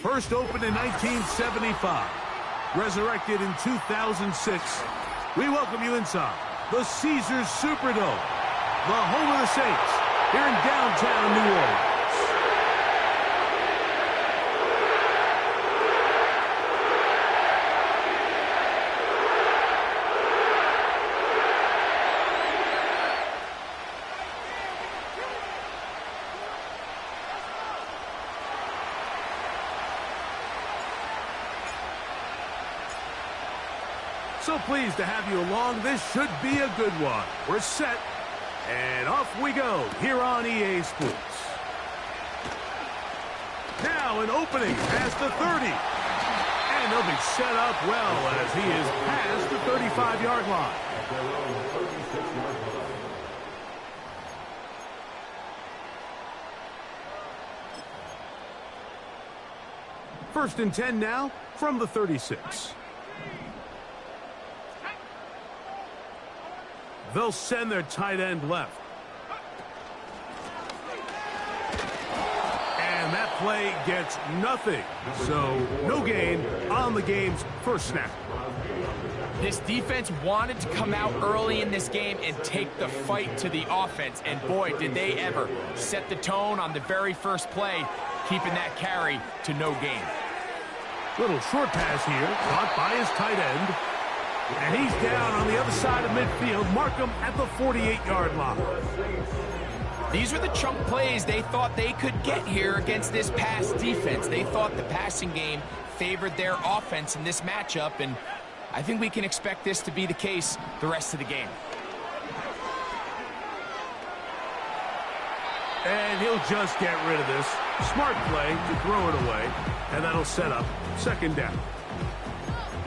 First opened in 1975, resurrected in 2006. We welcome you inside the Caesars Superdome, the home of the Saints, here in downtown New Orleans. So pleased to have you along. This should be a good one. We're set, and off we go here on EA Sports. Now an opening past the 30. And they'll be set up well as he is past the 35-yard line. First and 10 now from the 36. They'll send their tight end left. And that play gets nothing. So no gain on the game's first snap. This defense wanted to come out early in this game and take the fight to the offense. And boy, did they ever set the tone on the very first play, keeping that carry to no gain. Little short pass here, caught by his tight end. And he's down on the other side of midfield. Mark him at the 48-yard line. These were the chunk plays they thought they could get here against this pass defense. They thought the passing game favored their offense in this matchup, and I think we can expect this to be the case the rest of the game. And he'll just get rid of this. Smart play to throw it away, and that'll set up second down.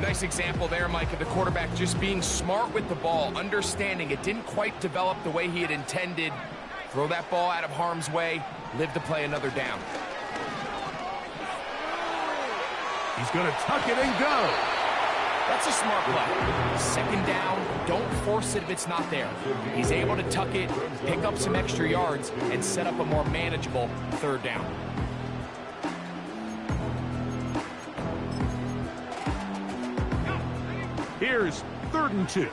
Nice example there, Mike, of the quarterback just being smart with the ball, understanding it didn't quite develop the way he had intended. Throw that ball out of harm's way, live to play another down. He's going to tuck it and go. That's a smart play. Second down, don't force it if it's not there. He's able to tuck it, pick up some extra yards, and set up a more manageable third down. Here's 3rd and 2.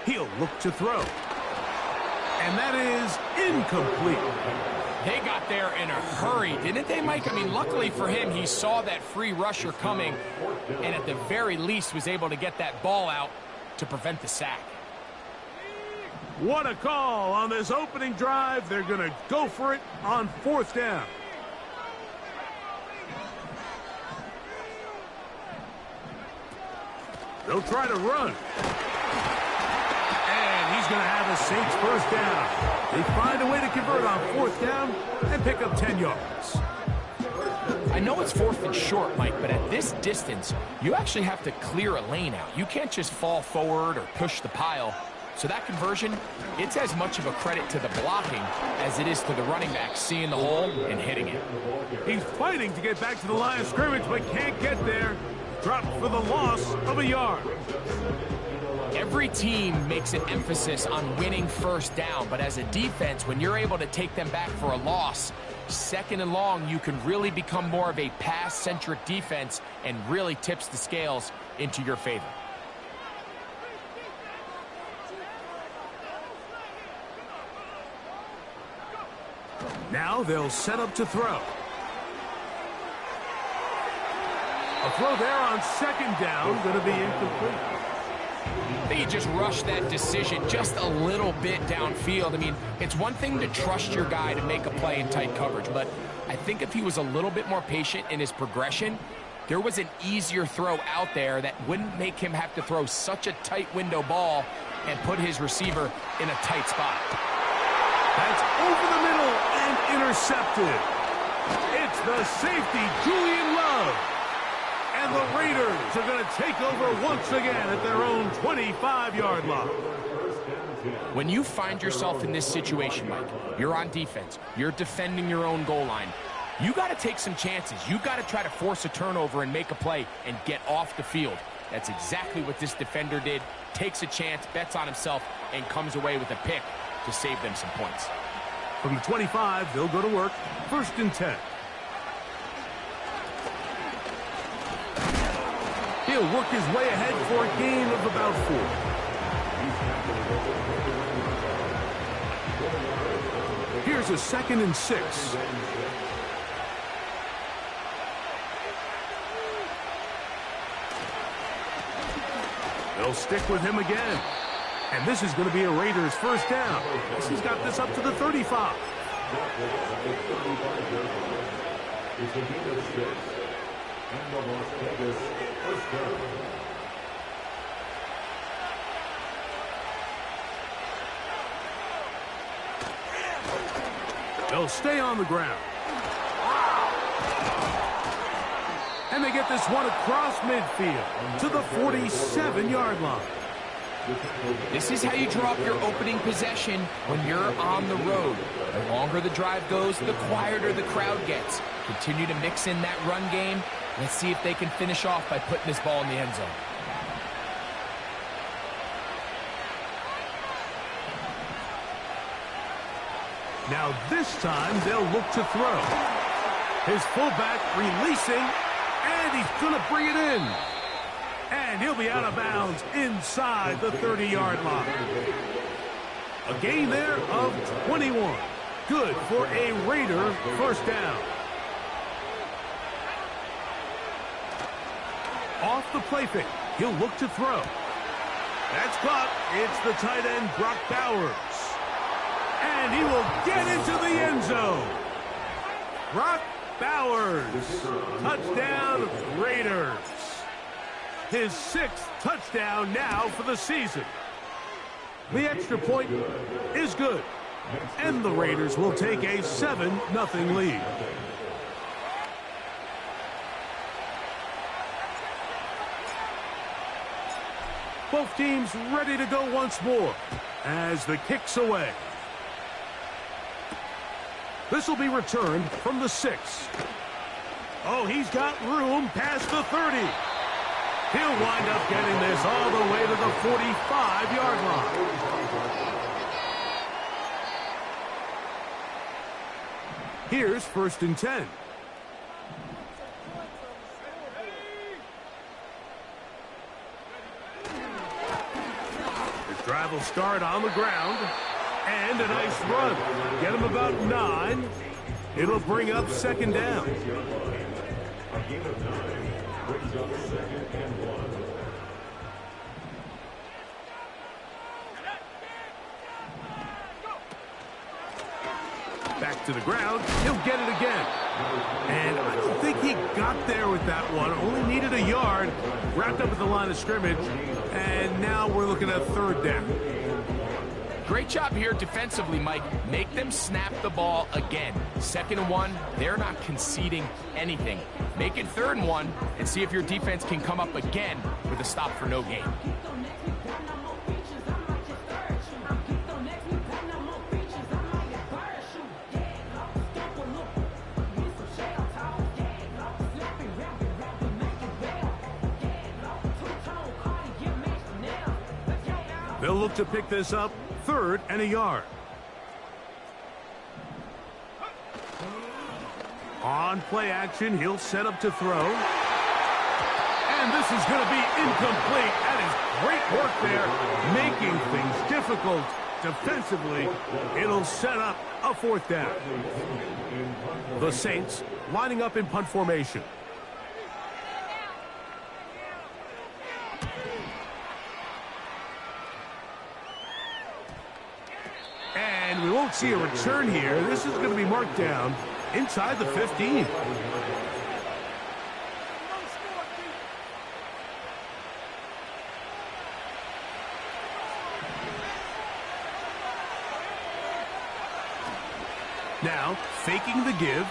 He'll look to throw. And that is incomplete. They got there in a hurry, didn't they, Mike? I mean, luckily for him, he saw that free rusher coming and at the very least was able to get that ball out to prevent the sack. What a call on this opening drive. They're going to go for it on 4th down. They'll try to run. And he's going to have a Saints first down. They find a way to convert on 4th down and pick up 10 yards. I know it's 4th and short, Mike, but at this distance, you actually have to clear a lane out. You can't just fall forward or push the pile. So that conversion, it's as much of a credit to the blocking as it is to the running back seeing the hole and hitting it. He's fighting to get back to the line of scrimmage, but can't get there. Dropped for the loss of a yard. Every team makes an emphasis on winning first down, but as a defense, when you're able to take them back for a loss, 2nd and long, you can really become more of a pass-centric defense and really tips the scales into your favor. Now they'll set up to throw. A throw there on 2nd down, going to be incomplete. They just rushed that decision just a little bit downfield. I mean, it's one thing to trust your guy to make a play in tight coverage, but I think if he was a little bit more patient in his progression, there was an easier throw out there that wouldn't make him have to throw such a tight window ball and put his receiver in a tight spot. That's over the middle and intercepted. It's the safety, Julian Love. And the Raiders are going to take over once again at their own 25-yard line. When you find yourself in this situation, Mike, you're on defense, you're defending your own goal line, you got to take some chances. You got to try to force a turnover and make a play and get off the field. That's exactly what this defender did. Takes a chance, bets on himself, and comes away with a pick to save them some points. From the 25, they'll go to work. 1st and 10. He'll work his way ahead for a gain of about 4. Here's a 2nd and 6. They'll stick with him again. And this is going to be a Raiders 1st down. He's got this up to the 35. They'll stay on the ground. And they get this one across midfield to the 47-yard line. This is how you draw up your opening possession when you're on the road. The longer the drive goes, the quieter the crowd gets. Continue to mix in that run game. Let's see if they can finish off by putting this ball in the end zone. Now this time they'll look to throw. His fullback releasing, and he's going to bring it in. And he'll be out of bounds inside the 30-yard line. A gain there of 21. Good for a Raider 1st down. Off the play fake, he'll look to throw. That's caught. It's the tight end, Brock Bowers. And he will get into the end zone. Brock Bowers. Touchdown, Raiders. His 6th touchdown now for the season. The extra point is good. And the Raiders will take a 7-0 lead. Both teams ready to go once more as the kick's away. This will be returned from the 6. Oh, he's got room past the 30. He'll wind up getting this all the way to the 45-yard line. Here's 1st and 10. His drive will start on the ground. And a nice run. Get him about 9. It'll bring up 2nd down. Back to the ground. He'll get it again. And I don't think he got there with that one. Only needed a yard. Wrapped up at the line of scrimmage. And now we're looking at 3rd down. Great job here defensively, Mike. Make them snap the ball again. 2nd and 1, they're not conceding anything. Make it 3rd and 1 and see if your defense can come up again with a stop for no gain. They'll look to pick this up. 3rd and a yard. On play action, he'll set up to throw. And this is going to be incomplete. That is great work there, making things difficult defensively. It'll set up a 4th down. The Saints lining up in punt formation. And we won't see a return here. This is going to be marked down inside the 15. Now, faking the give. A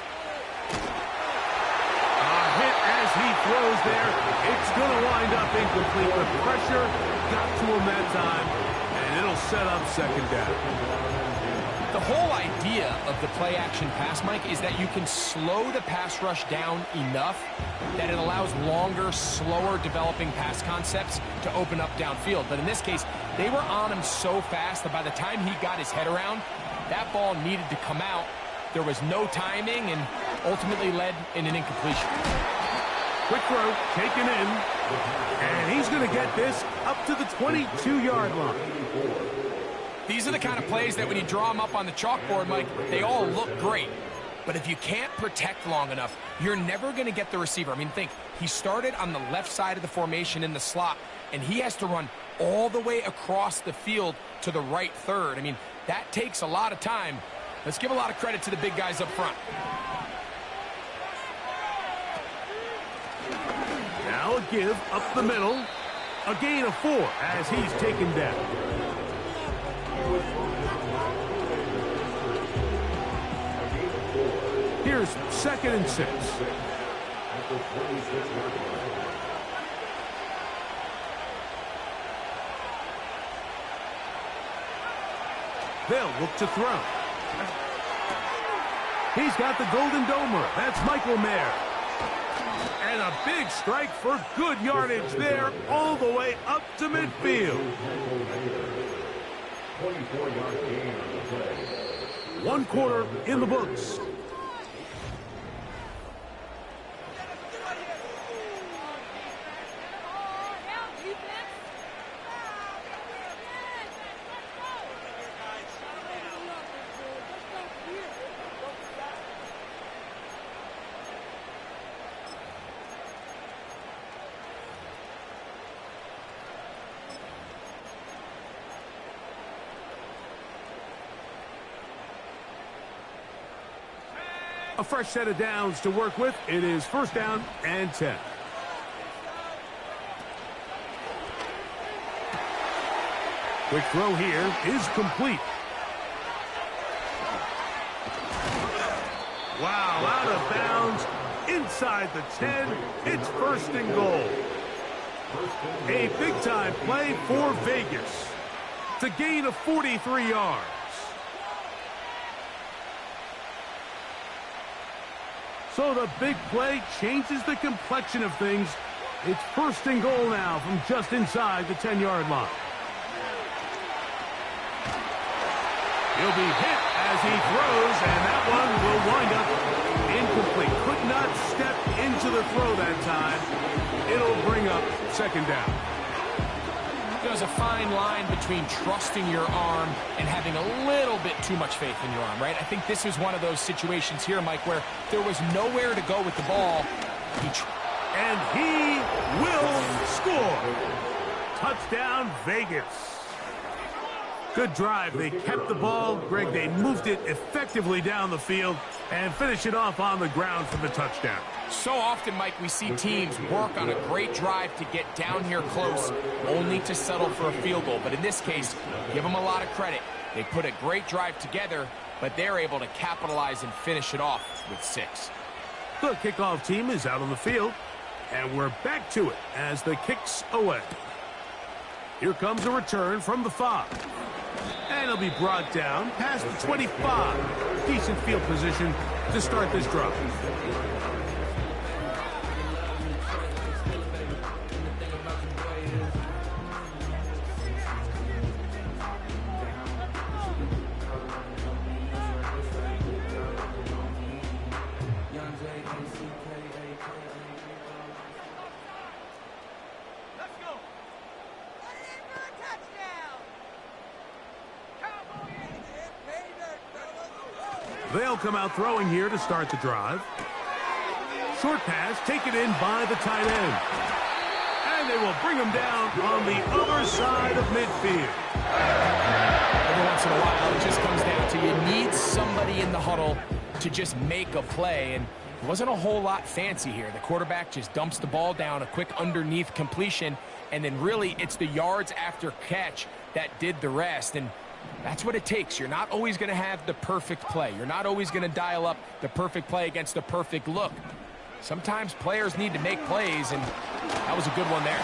hit as he throws there. It's going to wind up incomplete. The pressure got to him that time, and it'll set up 2nd down. The whole idea of the play-action pass, Mike, is that you can slow the pass rush down enough that it allows longer, slower developing pass concepts to open up downfield. But in this case, they were on him so fast that by the time he got his head around, that ball needed to come out. There was no timing and ultimately led in an incompletion. Quick throw, taken in, and he's going to get this up to the 22-yard line. These are the kind of plays that when you draw them up on the chalkboard, Mike, they all look great. But if you can't protect long enough, you're never going to get the receiver. I mean, think, he started on the left side of the formation in the slot, and he has to run all the way across the field to the right third. I mean, that takes a lot of time. Let's give a lot of credit to the big guys up front. Now a give up the middle. A gain of 4 as he's taken down. Here's 2nd and 6. They'll look to throw. He's got the golden domer. That's Michael Mayer. And a big strike for good yardage there all the way up to midfield. 24-yard gain on the play. 1 quarter in the books. A fresh set of downs to work with. It is 1st down and 10. Quick throw here is complete. Wow, out of bounds, inside the 10. It's 1st and goal. A big-time play for Vegas. It's a gain of 43 yards. So the big play changes the complexion of things. It's 1st and goal now from just inside the 10-yard line. He'll be hit as he throws, and that one will wind up incomplete. Could not step into the throw that time. It'll bring up 2nd down. There's a fine line between trusting your arm and having a little bit too much faith in your arm, right? I think this is one of those situations here, Mike, where there was nowhere to go with the ball. And he will score. Touchdown, Vegas. Good drive. They kept the ball. Greg, they moved it effectively down the field and finish it off on the ground for the touchdown. So often, Mike, we see teams work on a great drive to get down here close, only to settle for a field goal. But in this case, give them a lot of credit. They put a great drive together, but they're able to capitalize and finish it off with 6. The kickoff team is out on the field, and we're back to it as the kick's away. Here comes a return from the 5. And it'll be brought down past the 25. Decent field position to start this drive. They'll come out throwing here to start the drive. Short pass taken in by the tight end. And they will bring him down on the other side of midfield. Every once in a while, it just comes down to you need somebody in the huddle to just make a play. And it wasn't a whole lot fancy here. The quarterback just dumps the ball down, a quick underneath completion, and then really it's the yards after catch that did the rest. And that's what it takes. You're not always going to have the perfect play. You're not always going to dial up the perfect play against the perfect look. Sometimes players need to make plays, and that was a good one there.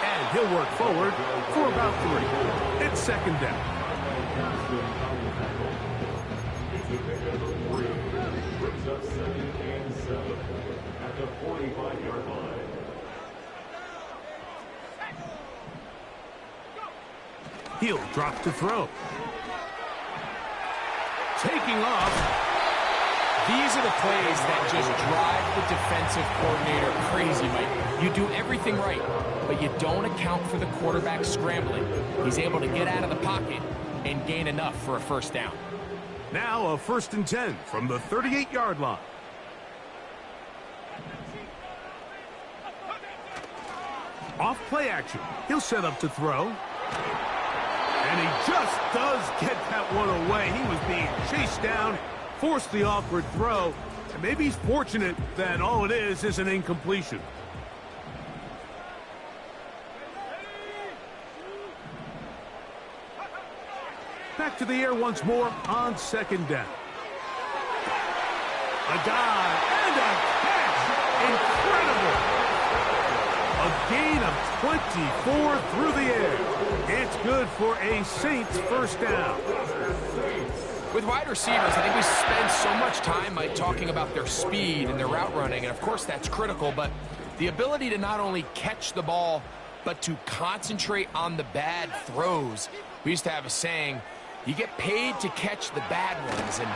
And he'll work forward for about 3. It's 2nd down. number 3 brings up 2nd and 7 at the 45-yard line. He'll drop to throw. Taking off. These are the plays that just drive the defensive coordinator crazy, Mike. You do everything right, but you don't account for the quarterback scrambling. He's able to get out of the pocket and gain enough for a first down. Now a 1st and 10 from the 38-yard line. Off play action. He'll set up to throw. And he just does get that one away. He was being chased down, forced the awkward throw, and maybe he's fortunate that all it is an incompletion. Back to the air once more on 2nd down. A dive and a catch. Incredible. A gain of 24 through the air. It's good for a Saints first down. With wide receivers, I think we spend so much time talking about their speed and their route running, and of course that's critical, but the ability to not only catch the ball, but to concentrate on the bad throws. We used to have a saying, you get paid to catch the bad ones, and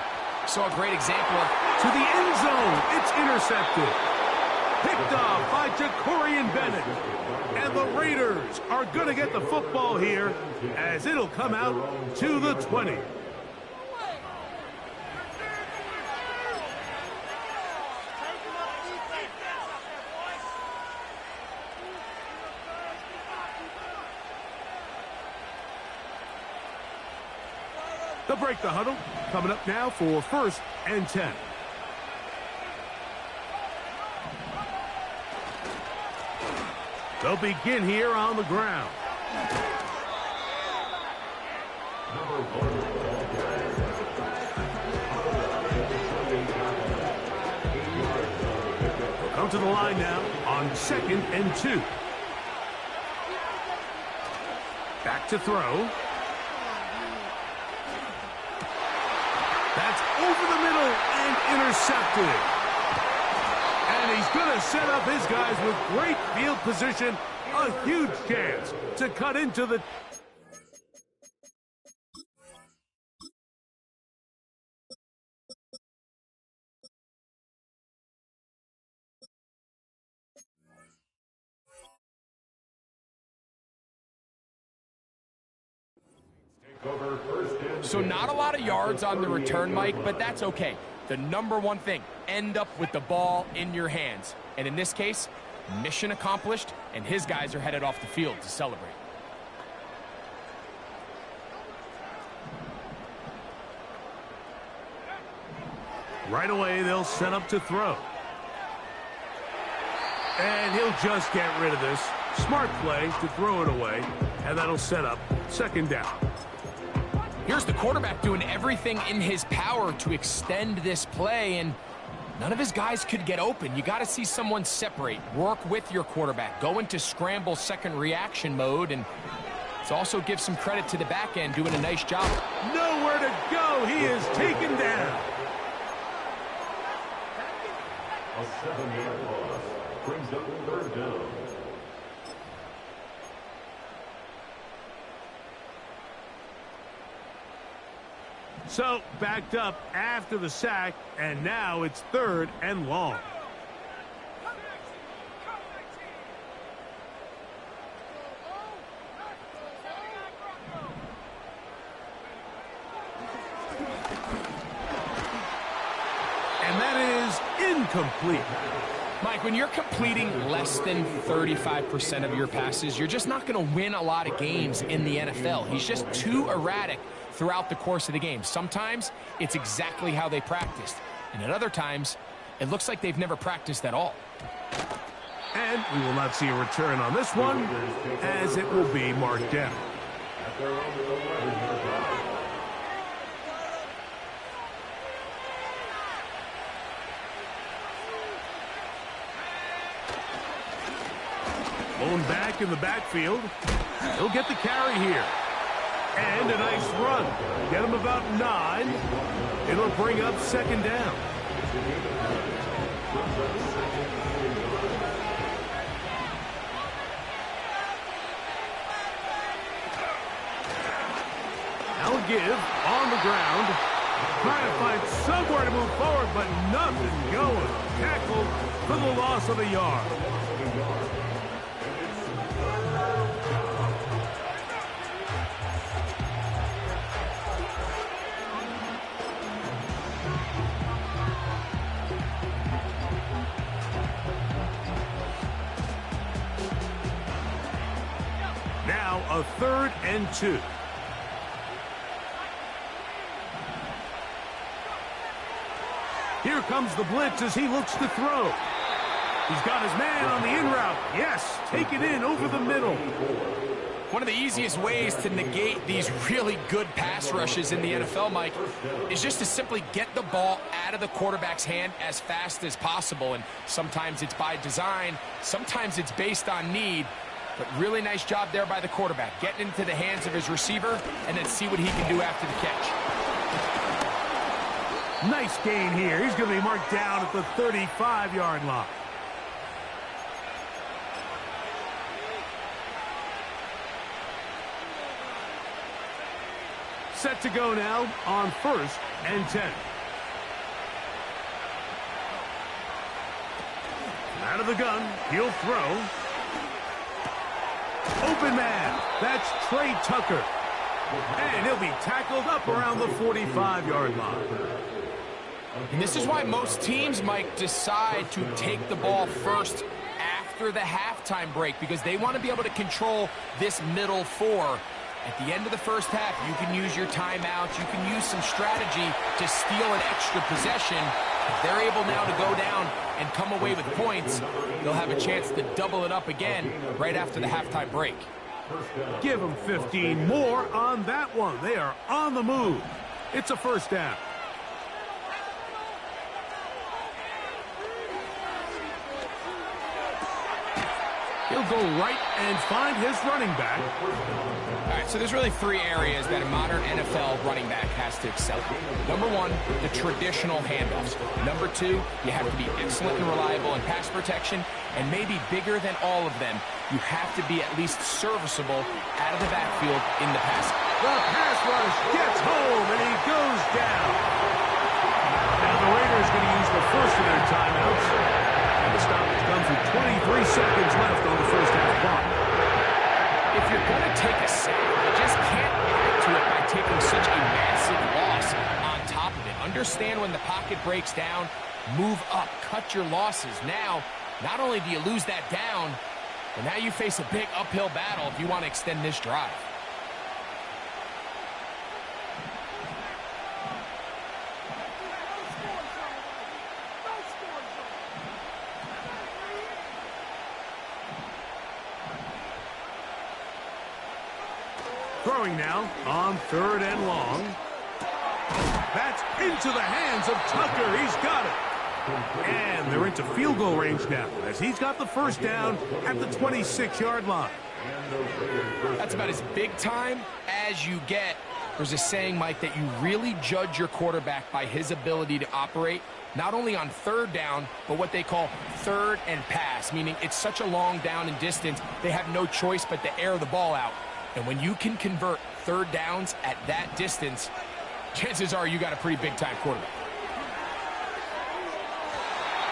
saw a great example of... To the end zone, it's intercepted. Picked off by Jacorian Bennett. And the Raiders are going to get the football here as it'll come out to the 20. They'll break the huddle. Coming up now for 1st and 10. They'll begin here on the ground. They'll come to the line now on 2nd and 2. Back to throw. That's over the middle and intercepted. And he's going to set up his guys with great field position. A huge chance to cut into the... So not a lot of yards on the return, Mike, but that's okay. The number one thing, end up with the ball in your hands. And in this case, mission accomplished, and his guys are headed off the field to celebrate. Right away, they'll set up to throw. And he'll just get rid of this. Smart play to throw it away, and that'll set up 2nd down. Here's the quarterback doing everything in his power to extend this play, and none of his guys could get open. You got to see someone separate, work with your quarterback, go into scramble second reaction mode, and let's also give some credit to the back end doing a nice job. Nowhere to go. He is taken down. A 7-yard loss brings up 3rd down. So, backed up after the sack, and now it's 3rd and long. And that is incomplete. Mike, when you're completing less than 35% of your passes, you're just not going to win a lot of games in the NFL. He's just too erratic throughout the course of the game. Sometimes it's exactly how they practiced, and at other times it looks like they've never practiced at all. And we will not see a return on this one, as it will be marked down. Blown back in the backfield. He'll get the carry here. And a nice run. Get him about 9. It'll bring up second down. Now a give on the ground. Trying to find somewhere to move forward, but nothing going. Tackled for the loss of a yard. Now a 3rd and 2. Here comes the blitz as he looks to throw. He's got his man on the in route. Yes, take it in over the middle. One of the easiest ways to negate these really good pass rushes in the NFL, Mike, is just to simply get the ball out of the quarterback's hand as fast as possible. And sometimes it's by design, sometimes it's based on need. But really nice job there by the quarterback, getting into the hands of his receiver and then see what he can do after the catch. Nice gain here. He's going to be marked down at the 35-yard line. Set to go now on 1st and 10. Out of the gun, he'll throw. Open man. That's Trey Tucker. And he'll be tackled up around the 45-yard line. And this is why most teams, Mike, decide to take the ball first after the halftime break, because they want to be able to control this middle 4. At the end of the first half, you can use your timeouts, you can use some strategy to steal an extra possession. If they're able now to go down and come away with points, they'll have a chance to double it up again right after the halftime break. Give them 15 more on that one. They are on the move. It's a first down. He'll go right and find his running back. All right, so there's really 3 areas that a modern NFL running back has to excel at. Number 1, the traditional handoffs. Number 2, you have to be excellent and reliable in pass protection. And maybe bigger than all of them, you have to be at least serviceable out of the backfield in the passing. The pass rush gets home, and he goes down. Now the Raiders going to use the first of their timeouts. And the stoppage comes with 23 seconds left on the first half clock. If you're going to take a sack, you just can't add to it by taking such a massive loss on top of it. Understand when the pocket breaks down, move up, cut your losses. Now, not only do you lose that down, but now you face a big uphill battle if you want to extend this drive. Throwing now on 3rd and long. That's into the hands of Tucker. He's got it. And they're into field goal range now as he's got the first down at the 26-yard line. That's about as big time as you get. There's a saying, Mike, that you really judge your quarterback by his ability to operate not only on 3rd down, but what they call 3rd and pass, meaning it's such a long down and distance, they have no choice but to air the ball out. And when you can convert 3rd downs at that distance, chances are you got a pretty big-time quarterback.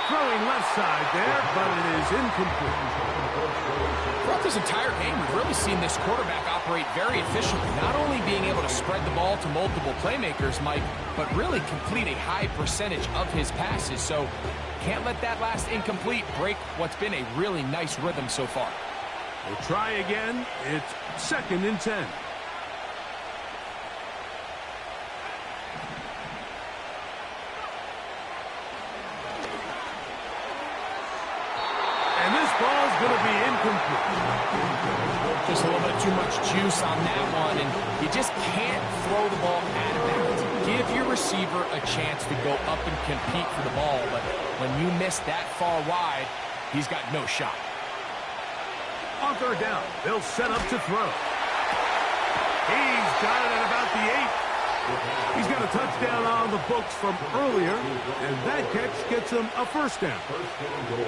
Throwing left side there, but it is incomplete. Throughout this entire game, we've really seen this quarterback operate very efficiently, not only being able to spread the ball to multiple playmakers, Mike, but really complete a high percentage of his passes. So can't let that last incomplete break what's been a really nice rhythm so far. We'll try again. It's 2nd and 10. And this ball's going to be incomplete. Just a little bit too much juice on that one, and you just can't throw the ball out of bounds. Give your receiver a chance to go up and compete for the ball, but when you miss that far wide, he's got no shot. On 3rd down, they'll set up to throw. He's got it at about the 8. He's got a touchdown on the books from earlier, and that catch gets him a first down.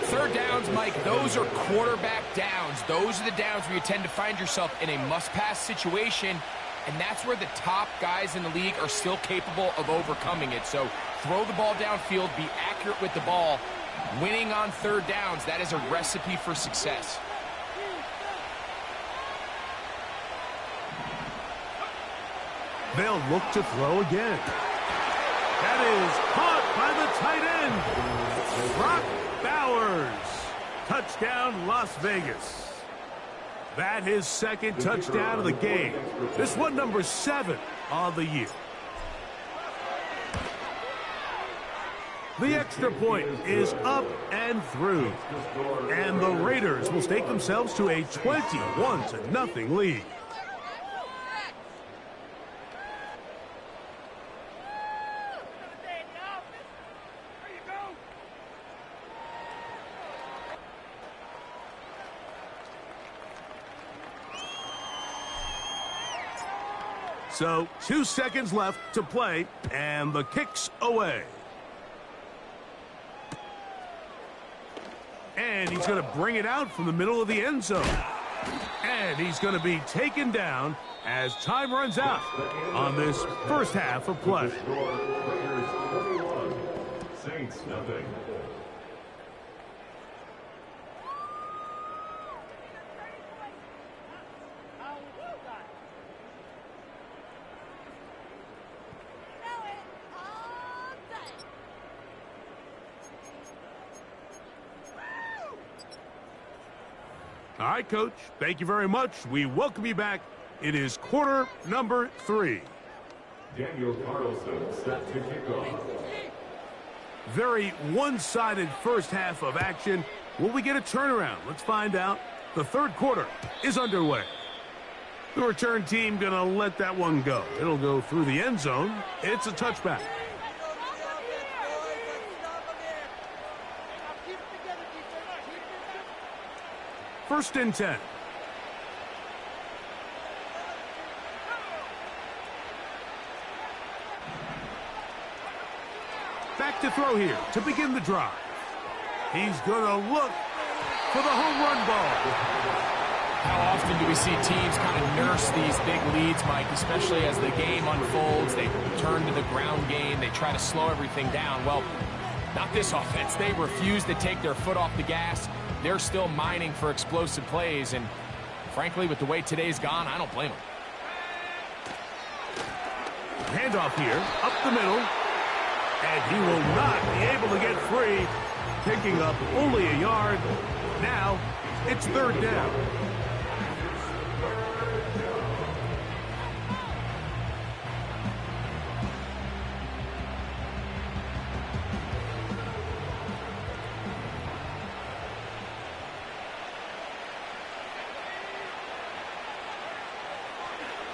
Third downs, Mike, those are quarterback downs. Those are the downs where you tend to find yourself in a must-pass situation, and that's where the top guys in the league are still capable of overcoming it. So throw the ball downfield, be accurate with the ball. Winning on third downs, that is a recipe for success. They'll look to throw again. That is caught by the tight end, Brock Bowers. Touchdown, Las Vegas. That his second touchdown of the game. This one number 7 on the year. The extra point is up and through. And the Raiders will stake themselves to a 21-0 lead. So 2 seconds left to play, and the kick's away. And he's going to bring it out from the middle of the end zone. And he's going to be taken down as time runs out on this first half of play. Saints nothing. All right, Coach, thank you very much. We welcome you back. It is quarter number 3. Daniel Carlson set to kick off. Very one-sided first half of action. Will we get a turnaround? Let's find out. The third quarter is underway. The return team going to let that one go. It'll go through the end zone. It's a touchback. First and 10. Back to throw here to begin the drive. He's going to look for the home run ball. How often do we see teams kind of nurse these big leads, Mike, especially as the game unfolds? They turn to the ground game. They try to slow everything down. Well, not this offense. They refuse to take their foot off the gas. They're still mining for explosive plays, and frankly, with the way today's gone, I don't blame them. Handoff here, up the middle, and he will not be able to get free, picking up only a yard. Now, it's third down.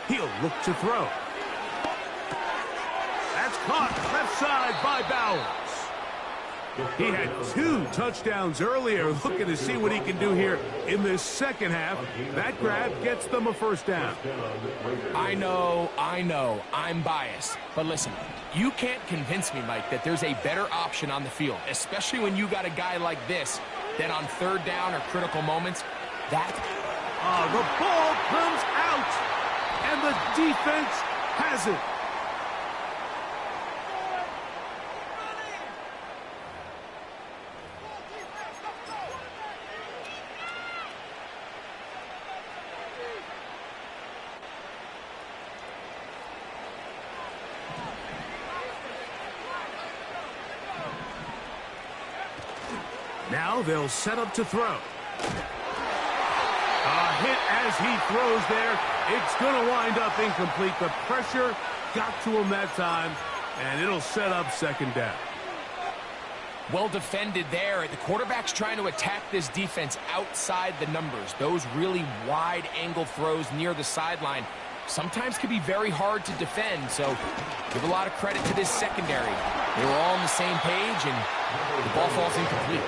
He'll look to throw. That's caught left side by Bowers. He had 2 touchdowns earlier, looking to see what he can do here in this second half. That grab gets them a first down. I know, I'm biased. But listen, you can't convince me, Mike, that there's a better option on the field, especially when you got a guy like this, that on third down or critical moments, that... The ball comes out. And the defense has it. Now they'll set up to throw. A hit as he throws there. It's going to wind up incomplete. The pressure got to him that time, and it'll set up second down. Well defended there. The quarterback's trying to attack this defense outside the numbers. Those really wide angle throws near the sideline sometimes can be very hard to defend, so give a lot of credit to this secondary. They were all on the same page, and the ball falls incomplete.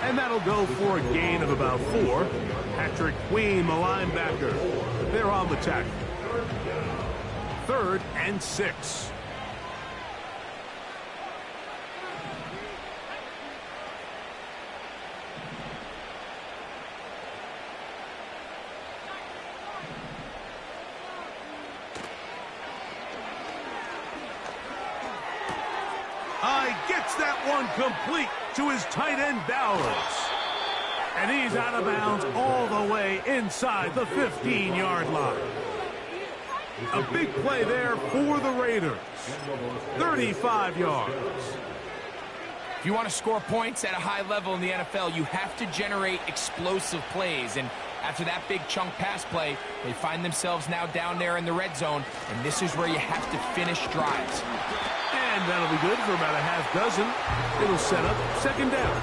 And that'll go for a gain of about 4. Patrick Queen, the linebacker. They're on the tackle. 3rd and 6. Gets that one complete to his tight end Bowers. And he's out of bounds all the way inside the 15-yard line. A big play there for the Raiders. 35 yards. If you want to score points at a high level in the NFL, you have to generate explosive plays. And after that big chunk pass play, they find themselves now down there in the red zone. And this is where you have to finish drives. And that'll be good for about a half dozen. It'll set up 2nd down.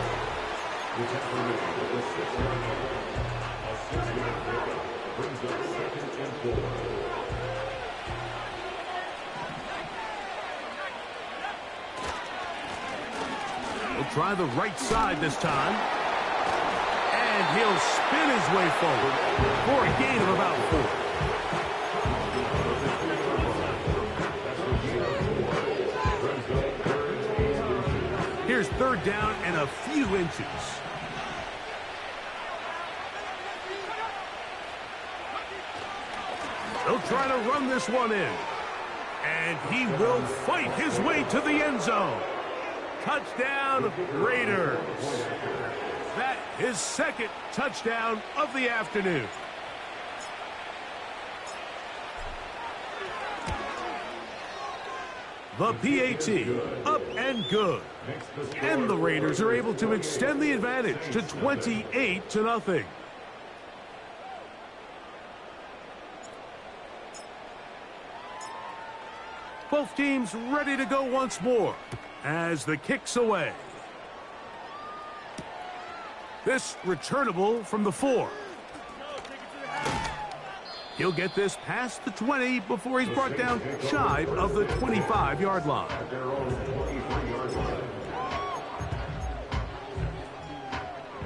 He'll try the right side this time. And he'll spin his way forward for a gain of about 4. Here's 3rd down and a few inches. They'll try to run this one in. And he will fight his way to the end zone. Touchdown, Raiders. That is 2nd touchdown of the afternoon. The PAT, up and good. And the Raiders are able to extend the advantage to 28-0. Both teams ready to go once more as the kick's away. This returnable from the 4. He'll get this past the 20 before he's brought down shy of the 25-yard line.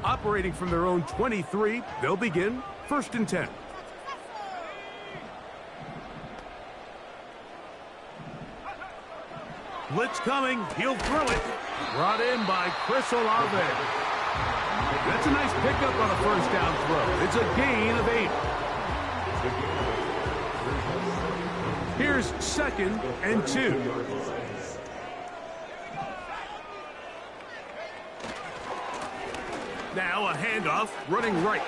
Operating from their own 23, they'll begin 1st and 10. Blitz coming. He'll throw it. Brought in by Chris Olave. That's a nice pickup on a 1st down throw. It's a gain of 8. Here's 2nd and 2. Now a handoff running right.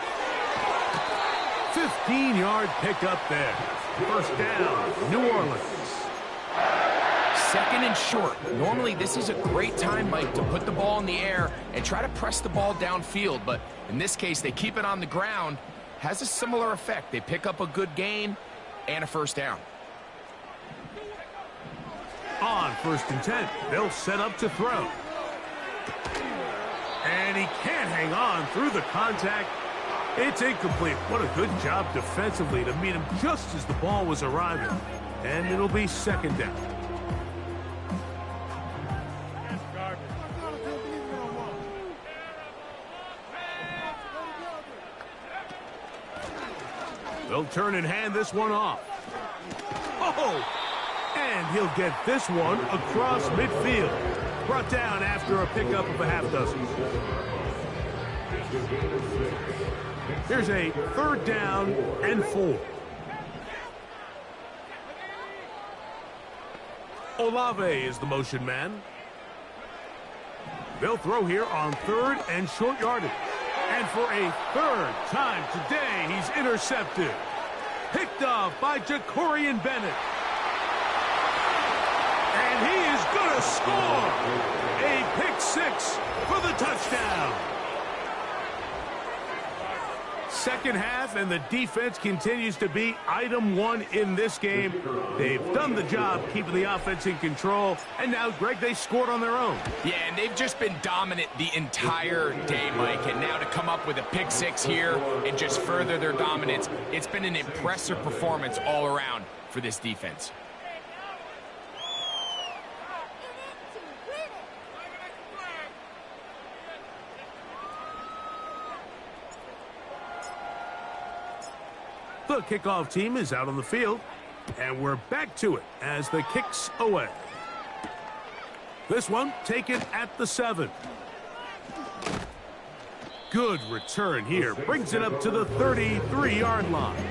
15-yard pickup there. 1st down, New Orleans. 2nd and short. Normally, this is a great time, Mike, to put the ball in the air and try to press the ball downfield. But in this case, they keep it on the ground. Has a similar effect. They pick up a good gain and a 1st down. On 1st and 10, they'll set up to throw. And he can't hang on through the contact. It's incomplete. What a good job defensively to meet him just as the ball was arriving. And it'll be 2nd down. They'll turn and hand this one off. Oh! And he'll get this one across midfield. Brought down after a pickup of a half dozen. Here's a 3rd down and 4. Olave is the motion man. They'll throw here on 3rd and short yardage. And for a 3rd time today, he's intercepted. Picked off by Jacorian Bennett. And he is going to score. A pick 6 for the touchdown. 2nd half, and the defense continues to be item 1 in this game. They've done the job keeping the offense in control, and now, Greg, they scored on their own. Yeah, and they've just been dominant the entire day, Mike, and now to come up with a pick 6 here and just further their dominance, it's been an impressive performance all around for this defense. The kickoff team is out on the field. And we're back to it as the kick's away. This one taken at the 7. Good return here. Brings it up to the 33-yard line.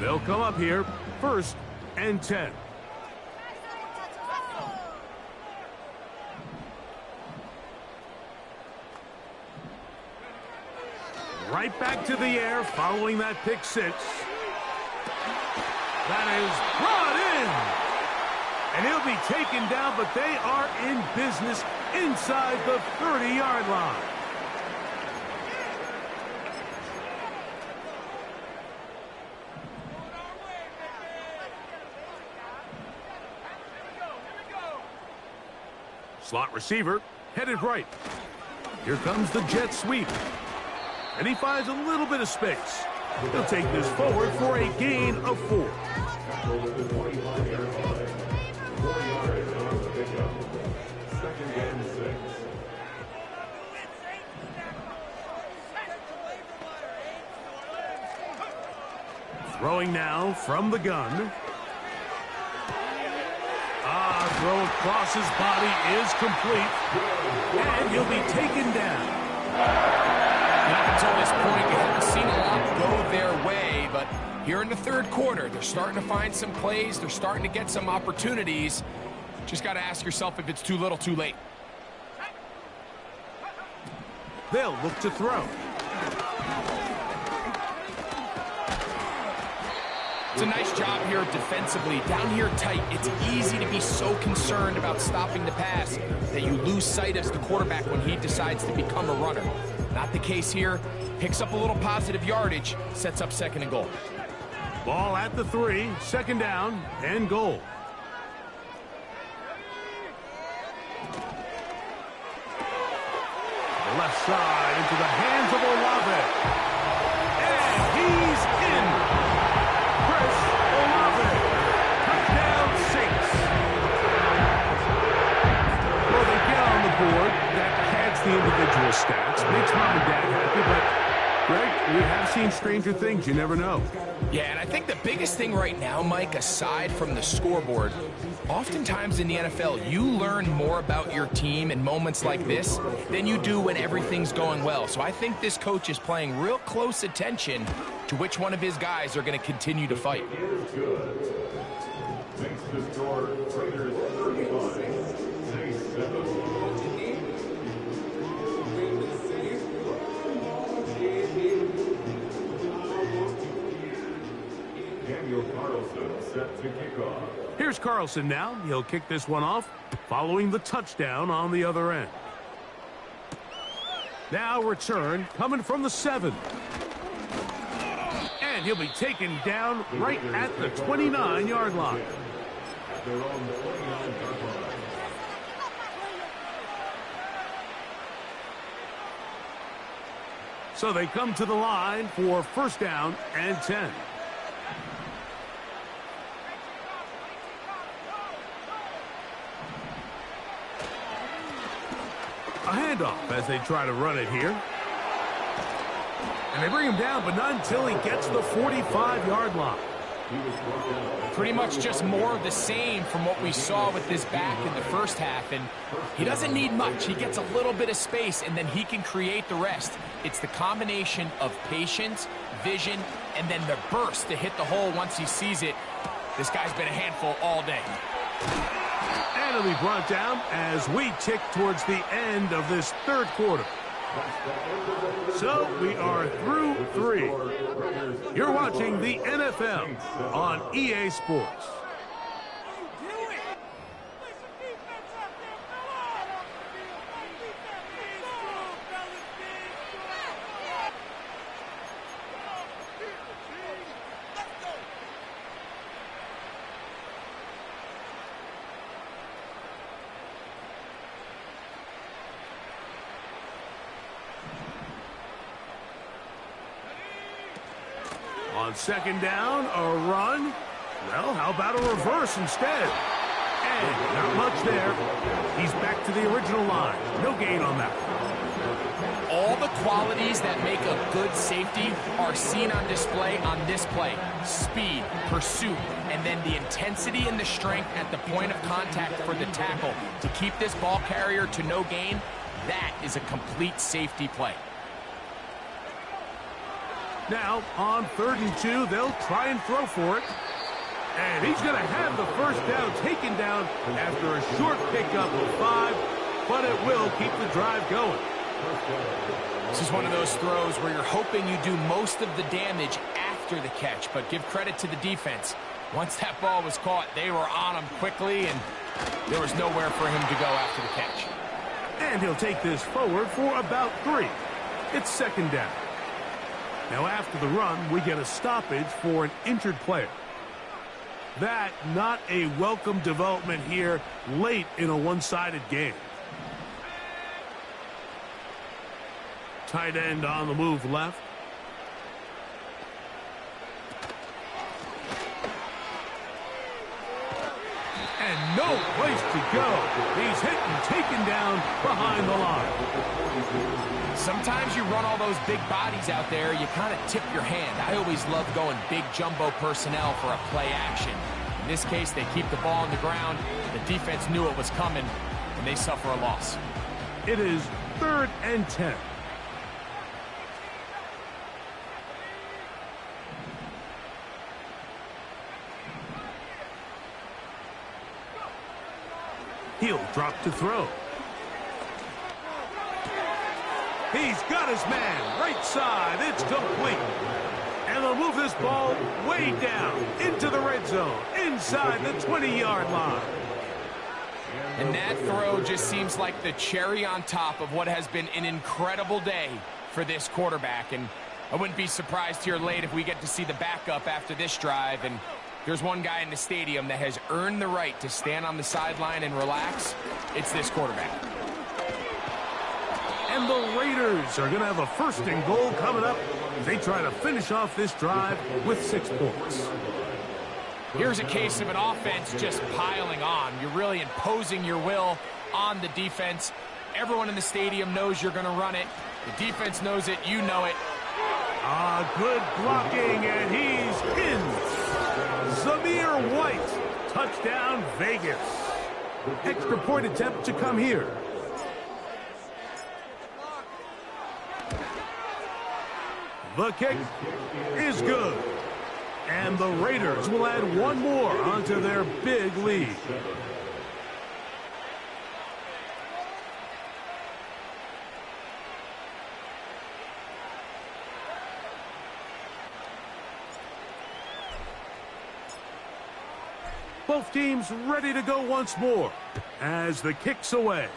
They'll come up here, 1st and 10. Right back to the air following that pick 6. That is brought in. And he'll be taken down, but they are in business inside the 30-yard line. Slot receiver headed right. Here comes the jet sweep. And he finds a little bit of space. He'll take this forward for a gain of 4. Throwing now from the gun. Throw across his body is complete. And he'll be taken down. Up until this point, you haven't seen a lot go their way, but here in the 3rd quarter, they're starting to find some plays. They're starting to get some opportunities. Just got to ask yourself if it's too little, too late. They'll look to throw. It's a nice job here defensively. Down here tight, it's easy to be so concerned about stopping the pass that you lose sight of the quarterback when he decides to become a runner. Not the case here. Picks up a little positive yardage, sets up 2nd and goal. Ball at the 3, 2nd down and goal. The left side into the hands of Olave. And he's in. Chris Olave. Touchdown Saints. Well, they get on the board. That pads the individual stats. Makes mom and dad happy, but Greg, we have seen stranger things. You never know. Yeah, and I think the biggest thing right now, Mike, aside from the scoreboard, oftentimes in the NFL, you learn more about your team in moments like this than you do when everything's going well. So I think this coach is paying real close attention to which one of his guys are going to continue to fight. Is good. Makes the score Raiders 35, Saints 7. Set to kick off. Here's Carlson now. He'll kick this one off following the touchdown on the other end. Now return coming from the 7. And he'll be taken down right at the 29-yard line. They're on the 29-yard line. So they come to the line for 1st down and 10. A handoff as they try to run it here. And they bring him down, but not until he gets the 45-yard line. Pretty much just more of the same from what we saw with this back in the 1st half. And he doesn't need much. He gets a little bit of space, and then he can create the rest. It's the combination of patience, vision, and then the burst to hit the hole once he sees it. This guy's been a handful all day. And he'll be brought down as we tick towards the end of this 3rd quarter. So we are through 3. You're watching the NFL on EA Sports. On 2nd down, a run. Well, how about a reverse instead? And not much there. He's back to the original line. No gain on that. All the qualities that make a good safety are seen on display on this play. Speed, pursuit, and then the intensity and the strength at the point of contact for the tackle to keep this ball carrier to no gain. That is a complete safety play. Now, on 3rd and 2, they'll try and throw for it. And he's going to have the first down taken down after a short pickup of 5, but it will keep the drive going. This is one of those throws where you're hoping you do most of the damage after the catch, but give credit to the defense. Once that ball was caught, they were on him quickly, and there was nowhere for him to go after the catch. And he'll take this forward for about 3. It's 2nd down. Now, after the run, we get a stoppage for an injured player. That not a welcome development here late in a one-sided game. Tight end on the move left. And no place to go. He's hit and taken down behind the line. Sometimes you run all those big bodies out there, you kind of tip your hand. I always love going big jumbo personnel for a play action. In this case, they keep the ball on the ground. The defense knew it was coming, and they suffer a loss. It is 3rd and 10. He'll drop to throw. He's got his man, right side, it's complete. And they'll move this ball way down into the red zone, inside the 20-yard line. And that throw just seems like the cherry on top of what has been an incredible day for this quarterback. And I wouldn't be surprised here late if we get to see the backup after this drive. And there's one guy in the stadium that has earned the right to stand on the sideline and relax. It's this quarterback. And the Raiders are going to have a 1st and goal coming up. They try to finish off this drive with 6 points. Here's a case of an offense just piling on. You're really imposing your will on the defense. Everyone in the stadium knows you're going to run it. The defense knows it. You know it. Good blocking, and he's in. Zamir White, touchdown Vegas. Extra point attempt to come here. The kick is good. And the Raiders will add 1 more onto their big lead. Both teams ready to go once more as the kick's away.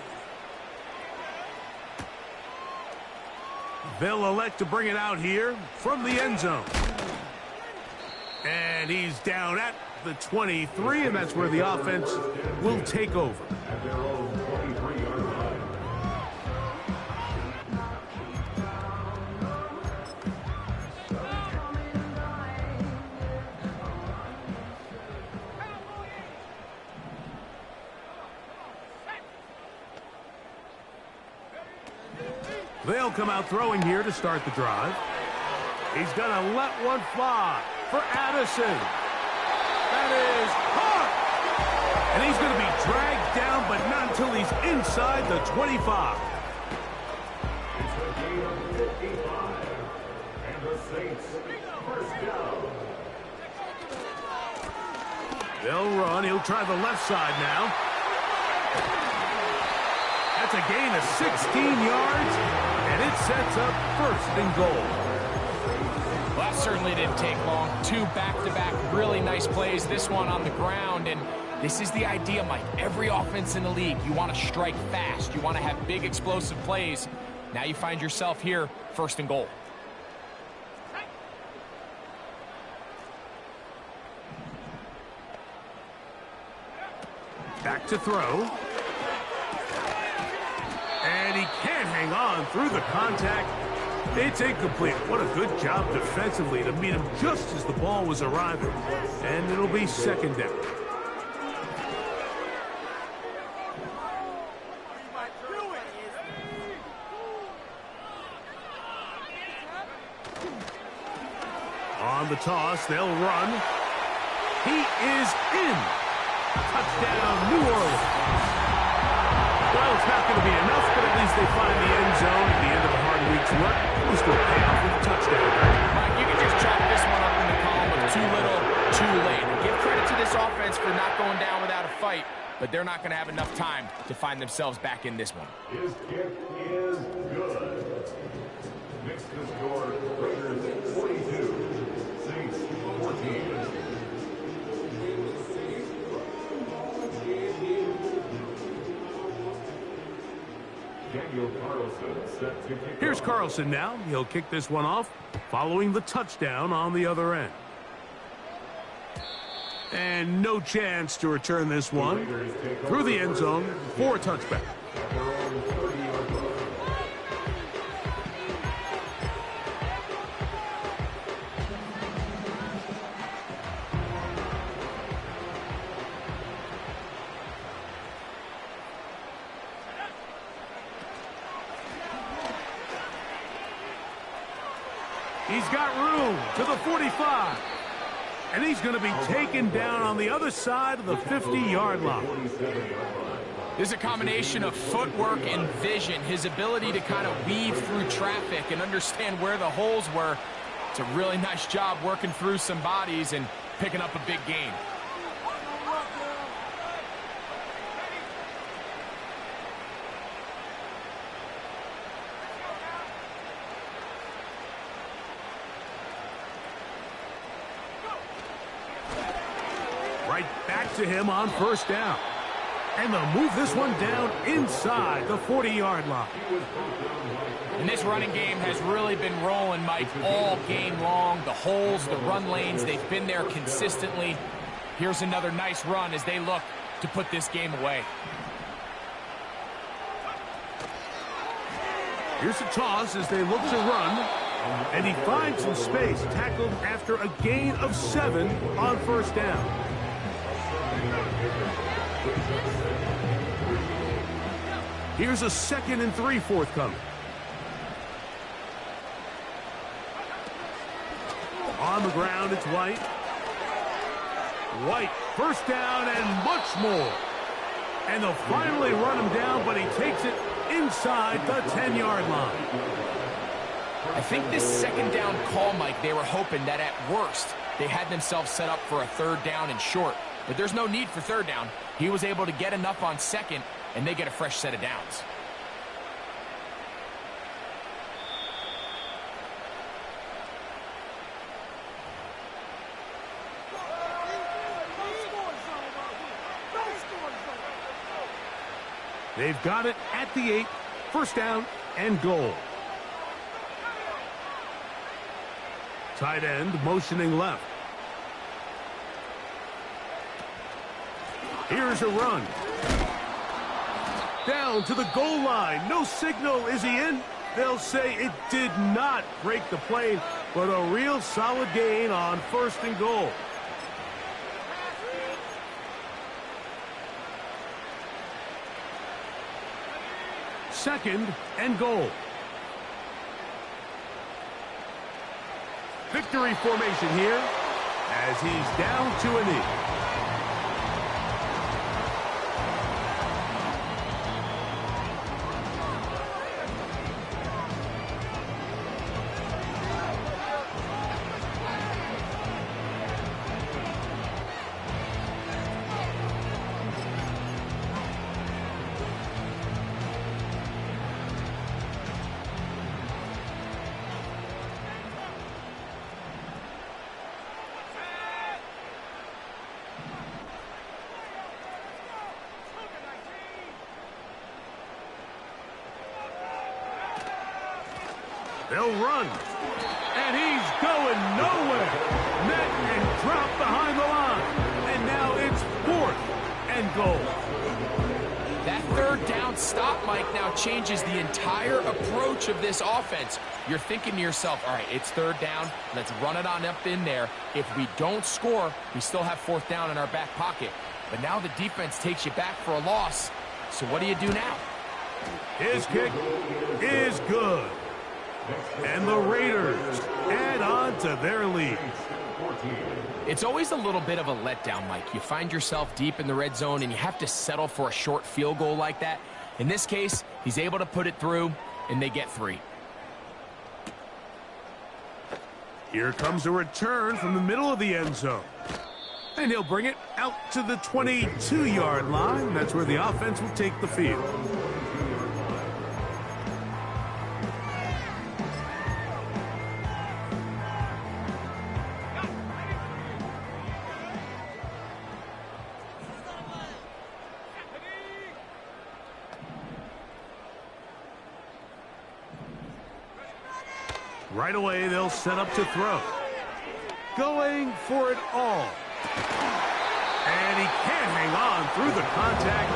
They'll elect to bring it out here from the end zone. And he's down at the 23, and that's where the offense will take over. At their own 23-yard line. They'll come out throwing here to start the drive. He's going to let one fly for Addison. That is caught. And he's going to be dragged down, but not until he's inside the 25. It's a gain of 55. And the Saints, 1st down. They'll run. He'll try the left side now. That's a gain of 16 yards, and it sets up 1st and goal. Well, that certainly didn't take long. 2 back-to-back really nice plays, this one on the ground. And this is the idea, Mike. Every offense in the league, you want to strike fast. You want to have big, explosive plays. Now you find yourself here, 1st and goal. Back to throw. And he can't hang on through the contact. It's incomplete. What a good job defensively to meet him just as the ball was arriving. And it'll be 2nd down. On the toss, they'll run. He is in. Touchdown, New Orleans. Well, it's not going to be enough, but at least they find the end zone at the end of a hard week's work. This will pay off with a touchdown. Mike, you can just chalk this one up in the column of too little, too late. Give credit to this offense for not going down without a fight, but they're not going to have enough time to find themselves back in this one. His kick is good. Makes the score Raiders 42, Saints 14. Here's Carlson now. He'll kick this one off, following the touchdown on the other end. And no chance to return this one through the end zone for a touchback. He's got room to the 45. And he's going to be taken down on the other side of the 50-yard line. There's a combination of footwork and vision. His ability to kind of weave through traffic and understand where the holes were. It's a really nice job working through some bodies and picking up a big gain. Right back to him on first down. And they'll move this one down inside the 40-yard line. And this running game has really been rolling, Mike, all game long. The holes, the run lanes, they've been there consistently. Here's another nice run as they look to put this game away. Here's a toss as they look to run. And he finds some space, tackled after a gain of 7 on first down. Here's a 2nd and 3 forthcoming. On the ground, it's White. White, first down and much more. And they'll finally run him down, but he takes it inside the 10-yard line. I think this second down call, Mike, they were hoping that at worst they had themselves set up for a third down and short. But there's no need for third down. He was able to get enough on second, and they get a fresh set of downs. They've got it at the 8, first down and goal. Tight end motioning left. Here's a run. Down to the goal line. No signal. Is he in? They'll say it did not break the plane, but a real solid gain on first and goal. Second and goal. Victory formation here as he's down to a knee. They'll run. And he's going nowhere. Met and dropped behind the line. And now it's 4th and goal. That third down stop, Mike, now changes the entire approach of this offense. You're thinking to yourself, all right, it's third down. Let's run it on up in there. If we don't score, we still have 4th down in our back pocket. But now the defense takes you back for a loss. So what do you do now? His kick is good. And the Raiders add on to their lead. It's always a little bit of a letdown, Mike. You find yourself deep in the red zone and you have to settle for a short field goal like that. In this case, he's able to put it through, and they get 3. Here comes a return from the middle of the end zone. And he'll bring it out to the 22-yard line. That's where the offense will take the field. Right away, they'll set up to throw. Going for it all. And he can't hang on through the contact.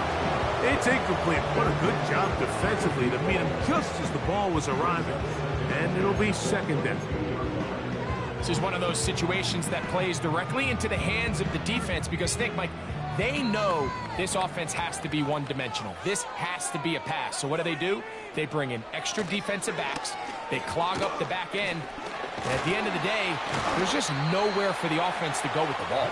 It's incomplete. What a good job defensively to meet him just as the ball was arriving. And it'll be second down. This is one of those situations that plays directly into the hands of the defense because think, Mike, they know this offense has to be one-dimensional. This has to be a pass. So what do? They bring in extra defensive backs. They clog up the back end. And at the end of the day, there's just nowhere for the offense to go with the ball.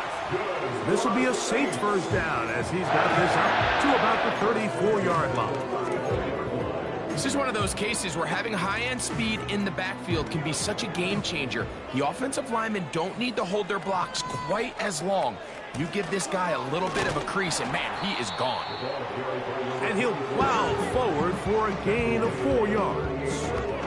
This will be a Saints first down as he's got this up to about the 34-yard line. This is one of those cases where having high-end speed in the backfield can be such a game changer. The offensive linemen don't need to hold their blocks quite as long. You give this guy a little bit of a crease, and man, he is gone. And he'll plow forward for a gain of 4 yards.